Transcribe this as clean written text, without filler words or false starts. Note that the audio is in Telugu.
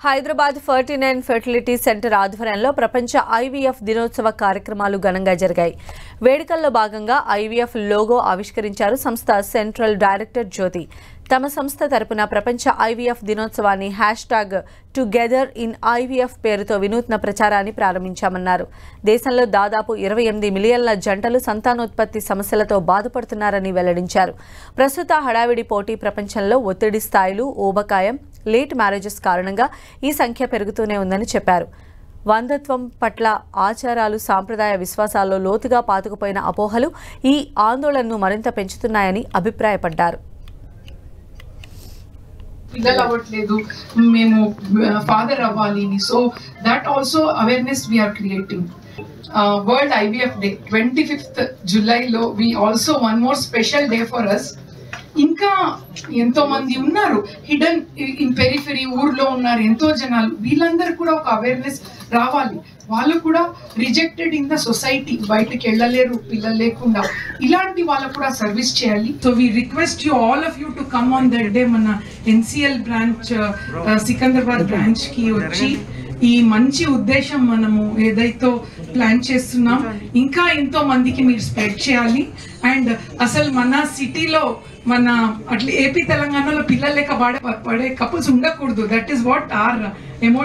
హైదరాబాద్ 49 ఫెర్టిలిటీ సెంటర్ ఆధ్వర్యంలో ప్రపంచ ఐవీఎఫ్ దినోత్సవ కార్యక్రమాలు ఘనంగా జరిగాయి. వేడుకల్లో భాగంగా ఐవీఎఫ్ లోగో ఆవిష్కరించారు సంస్థ సెంట్రల్ డైరెక్టర్ జ్యోతి. తమ సంస్థ తరపున ప్రపంచ ఐవీఎఫ్ దినోత్సవాన్ని #టుగెదర్ ఇన్ ఐవీఎఫ్ పేరుతో వినూత్న ప్రచారాన్ని ప్రారంభించామన్నారు. దేశంలో దాదాపు 28 మిలియన్ల జంటలు సంతానోత్పత్తి సమస్యలతో బాధపడుతున్నారని వెల్లడించారు. ప్రస్తుత హడావిడి పోటీ ప్రపంచంలో ఒత్తిడి స్థాయిలు, ఊబకాయం, లేట్ మ్యారేజెస్ కారణంగా ఈ సంఖ్య పెరుగుతూనే ఉందని చెప్పారు. వందత్వం పట్ల ఆచారాలు, సాంప్రదాయ విశ్వాసాల్లో లోతుగా పాతుకుపోయిన అపోహలు ఈ ఆందోళనను మరింత పెంచుతున్నాయని అభిప్రాయపడ్డారు. పిల్లలు అవ్వట్లేదు, మేము ఫాదర్ అవ్వాలి. So that also awareness we are creating. World IVF day 25th జూలైలో we also one more special day for us. ఇంకా ఎంతో మంది ఉన్నారు హిడెన్ ఇన్ పెరిఫెరీ, ఊర్లో ఉన్నారు ఎంతో జనాలు. వీళ్ళందరూ కూడా ఒక అవేర్నెస్ రావాలి. వాళ్ళు కూడా రిజెక్టెడ్ ఇన్ ద సొసైటీ, బయటకు వెళ్ళలేరు పిల్లలు లేకుండా. ఇలాంటి వాళ్ళకు కూడా సర్వీస్ చేయాలి. So we request you all of you to come on that day. మన ఎన్సిఎల్ బ్రాంచ్ సికంద్రాబాద్ బ్రాంచ్ కి వచ్చి ఈ మంచి ఉద్దేశం మనము ఏదైతే ప్లాన్ చేస్తున్నాం ఇంకా ఎంతో మందికి మీరు స్ప్రెడ్ చేయాలి. అండ్ అసలు మన సిటీలో, మన అట్లా ఏపీ తెలంగాణలో పిల్లలు లేక పడే కపుల్స్ ఉండకూడదు. That is what are